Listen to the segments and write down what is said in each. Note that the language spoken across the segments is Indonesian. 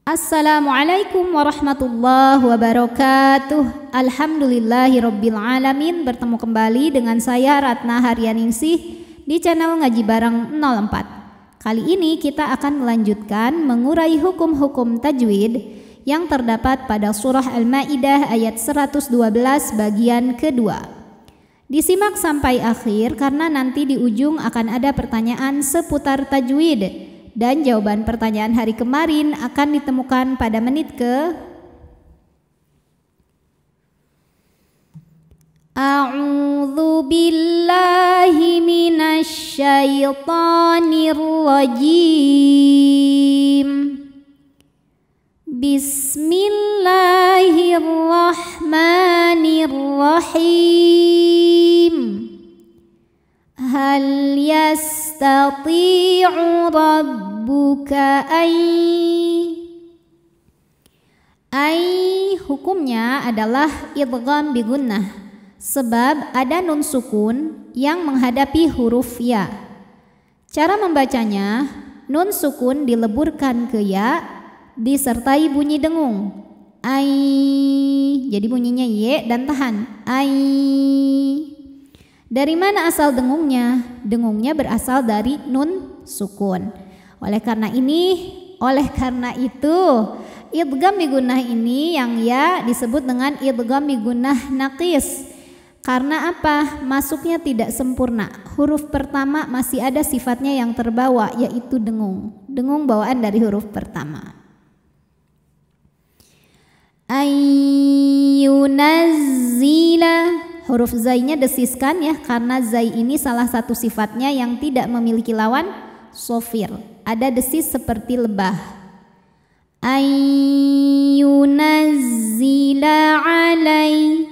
Assalamualaikum warahmatullahi wabarakatuh. Alhamdulillahirabbil alamin. Bertemu kembali dengan saya Ratna Haryaningsih di channel Ngaji Bareng 04. Kali ini kita akan melanjutkan mengurai hukum-hukum tajwid yang terdapat pada surah Al-Maidah ayat 112 bagian kedua. Disimak sampai akhir karena nanti di ujung akan ada pertanyaan seputar tajwid. Dan jawaban pertanyaan hari kemarin akan ditemukan pada menit ke A'udzu billahi minasy syaithanir rajim. Bismillahirrahmanirrahim. Hal yastati'u rabbuka ay hukumnya adalah idgham bi gunnah sebab ada nun sukun yang menghadapi huruf ya. Cara membacanya, nun sukun dileburkan ke ya disertai bunyi dengung ay, jadi bunyinya ye dan tahan ay. Dari mana asal dengungnya? Dengungnya berasal dari nun sukun. Oleh karena itu idgham bi gunnah ini yang ya disebut dengan idgham bi gunnah naqis. Karena apa? Masuknya tidak sempurna. Huruf pertama masih ada sifatnya yang terbawa, yaitu dengung. Dengung bawaan dari huruf pertama. Ayyunazzila, huruf zainya desiskan ya, karena zai ini salah satu sifatnya yang tidak memiliki lawan sofir. Ada desis seperti lebah. Ayyunazzila alai,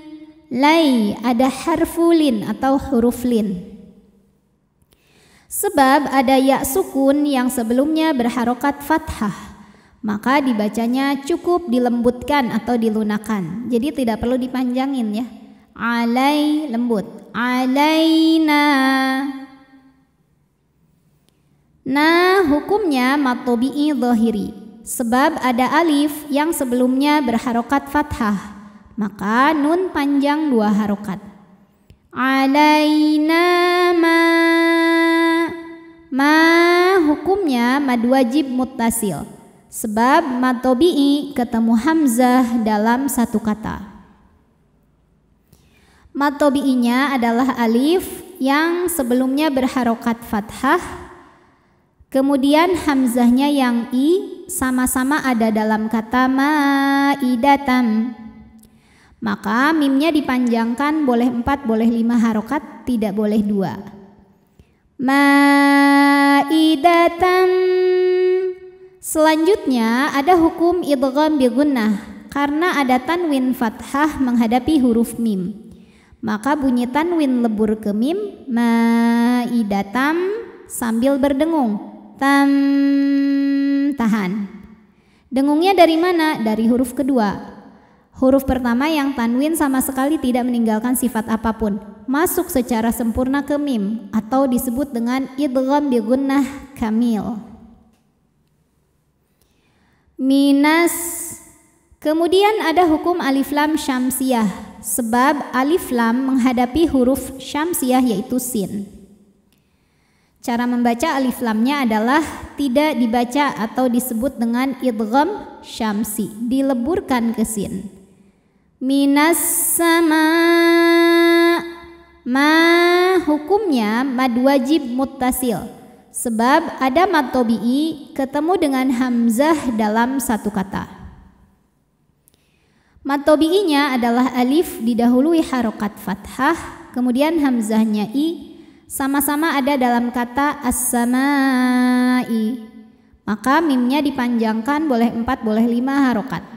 lai ada harfulin atau huruf lin. Sebab ada ya sukun yang sebelumnya berharokat fathah, maka dibacanya cukup dilembutkan atau dilunakkan. Jadi tidak perlu dipanjangin ya. Alai lembut, alaina. Nah, hukumnya mad tabi'i dhahiri. Sebab ada alif yang sebelumnya berharokat fathah, maka nun panjang 2 harokat. Alaina ma hukumnya mad wajib muttasil. Sebab mad tabi'i ketemu hamzah dalam satu kata. Mad tabi'inya adalah alif yang sebelumnya berharokat fathah, kemudian hamzahnya yang i sama-sama ada dalam kata ma'idatam. Maka mimnya dipanjangkan boleh 4, boleh 5 harokat, tidak boleh 2. Ma'idatam. Selanjutnya ada hukum idgham bi gunnah karena ada tanwin fathah menghadapi huruf mim. Maka bunyi tanwin lebur ke mim, ma'idatam, sambil berdengung, tam, tahan. Dengungnya dari mana? Dari huruf kedua. Huruf pertama yang tanwin sama sekali tidak meninggalkan sifat apapun, masuk secara sempurna ke mim atau disebut dengan idgham bi gunnah kamil. Minas. Kemudian ada hukum alif lam syamsiyah, sebab alif lam menghadapi huruf syamsiyah yaitu sin. Cara membaca alif lamnya adalah tidak dibaca atau disebut dengan idgham syamsi, dileburkan ke sin. Minas sama. Ma hukumnya mad wajib muttasil, sebab ada mad tabi'i ketemu dengan hamzah dalam satu kata. Mad tabi'inya adalah alif didahului harokat fathah, kemudian hamzahnya i sama-sama ada dalam kata as-samai. Maka mimnya dipanjangkan boleh 4, boleh 5 harokat.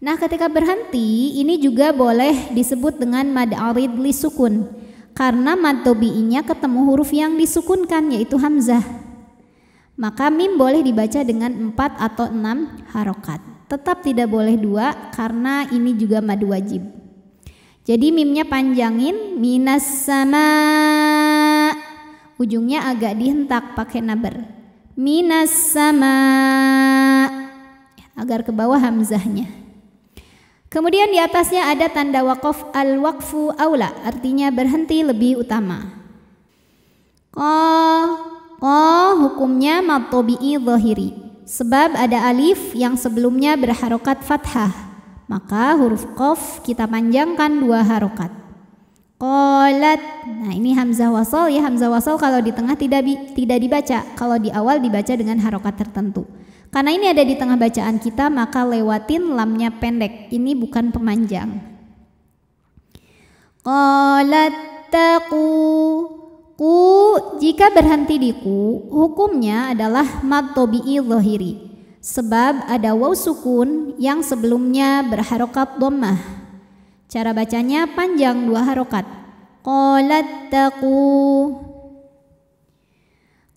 Nah, ketika berhenti ini juga boleh disebut dengan mad arid li sukun, karena mad tabi'inya ketemu huruf yang disukunkan yaitu hamzah. Maka mim boleh dibaca dengan 4 atau 6 harokat. Tetap tidak boleh 2 karena ini juga mad wajib. Jadi mimnya panjangin, minas sama, ujungnya agak dihentak pakai naber. Minas sama. agar ke bawah hamzahnya. Kemudian di atasnya ada tanda waqaf, al-waqfu aula, artinya berhenti lebih utama. Hukumnya mad tabi'i zahiri, sebab ada alif yang sebelumnya berharokat fathah, maka huruf qaf kita panjangkan 2 harokat. Qalat, nah ini hamzah wasal ya, hamzah wasal kalau di tengah tidak dibaca, kalau di awal dibaca dengan harokat tertentu. Karena ini ada di tengah bacaan kita, maka lewatin lamnya pendek. Ini bukan pemanjang. Qalat taqu. Ku jika berhenti di ku, hukumnya adalah mad tabi'i zahiri. Sebab ada waw sukun yang sebelumnya berharokat dhammah. Cara bacanya panjang 2 harokat. Qalat taqu.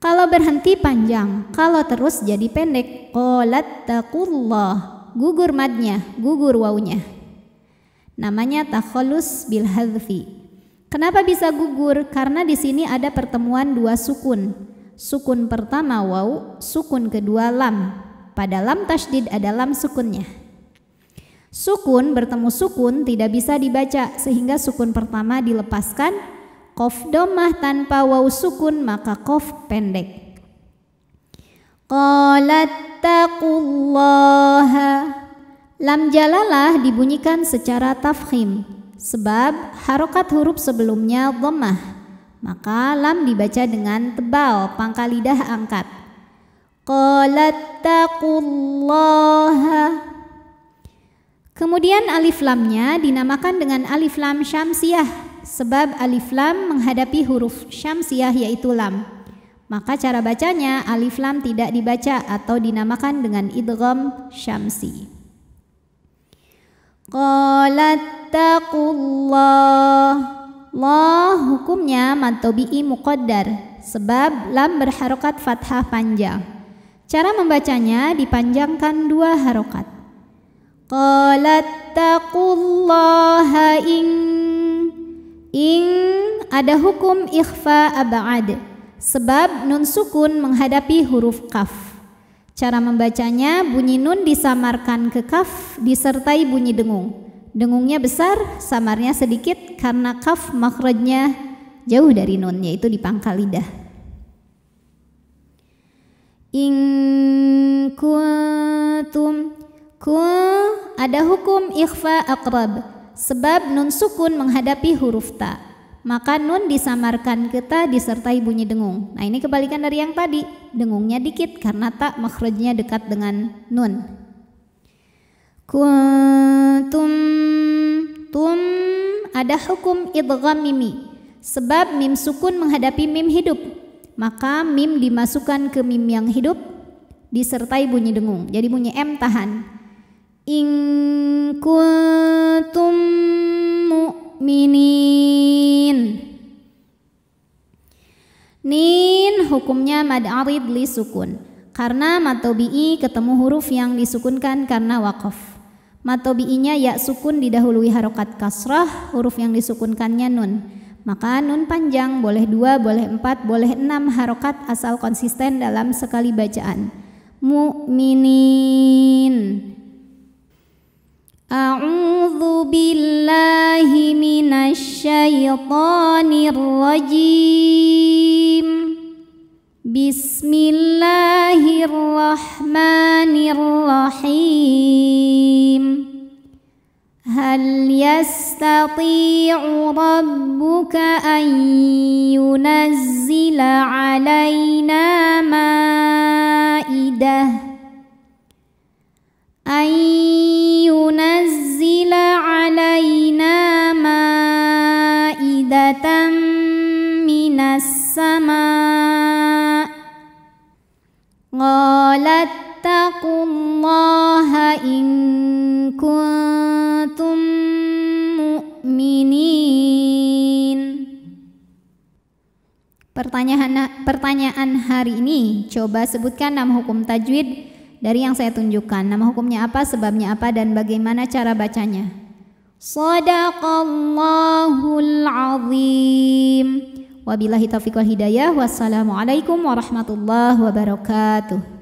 Kalau berhenti panjang, kalau terus jadi pendek. Qalat taqullah, gugur madnya, gugur wawunya. Namanya takhallus bil hadzfi. Kenapa bisa gugur? Karena di sini ada pertemuan 2 sukun. Sukun pertama waw, sukun kedua lam. Pada lam tasydid ada lam sukunnya. Sukun bertemu sukun tidak bisa dibaca, sehingga sukun pertama dilepaskan. Qaf dhammah tanpa waw sukun, maka qaf pendek. Qalat taqullaha. Lam jalalah dibunyikan secara tafkhim, sebab harokat huruf sebelumnya dhammah, maka lam dibaca dengan tebal, pangkal lidah angkat. Qalat taqullaha. Kemudian alif lamnya dinamakan dengan alif lam syamsiyah, sebab alif lam menghadapi huruf syamsiyah yaitu lam. Maka cara bacanya alif lam tidak dibaca atau dinamakan dengan idgham syamsi. Qalat taqullah. Allah hukumnya mad tabi'i muqaddar, sebab lam berharokat fathah panjang. Cara membacanya dipanjangkan 2 harokat. Qalat taqullaha ing ada hukum ikhfa ab'ad, sebab nun sukun menghadapi huruf kaf. Cara membacanya bunyi nun disamarkan ke kaf disertai bunyi dengung. Dengungnya besar, samarnya sedikit karena kaf makhrajnya jauh dari nun, yaitu di pangkal lidah. In kuntum, ada hukum ikhfa aqrab, sebab nun sukun menghadapi huruf ta, maka nun disamarkan ke ta disertai bunyi dengung. Nah ini kebalikan dari yang tadi, dengungnya dikit karena ta makhrajnya dekat dengan nun. Kuntum, tum ada hukum idgham mimi, sebab mim sukun menghadapi mim hidup, maka mim dimasukkan ke mim yang hidup disertai bunyi dengung, jadi bunyi M tahan. In kuntum mu'minin. Nin hukumnya mad arid li sukun, karena mad tabi'i ketemu huruf yang disukunkan karena waqaf. Mad tabi'inya ya sukun didahului harokat kasrah, huruf yang disukunkannya nun. Maka nun panjang, boleh 2, boleh 4, boleh 6 harokat asal konsisten dalam sekali bacaan. Mu'minin. A'udzu billahi minasy syaithanir rajim. Bismillahirrahmanirrahim. Hal yastati'u rabbuka an yunazzila 'alaina ma'idah an yunazzila 'alaina ma'idatan minas sama'. Qalat taqullaha in kuntum mu'minin. Pertanyaan hari ini, coba sebutkan 6 hukum tajwid dari yang saya tunjukkan. Nama hukumnya apa, sebabnya apa, dan bagaimana cara bacanya. Shadaqallahul azim. Wabillahi taufiq wal hidayah. Wassalamualaikum warahmatullahi wabarakatuh.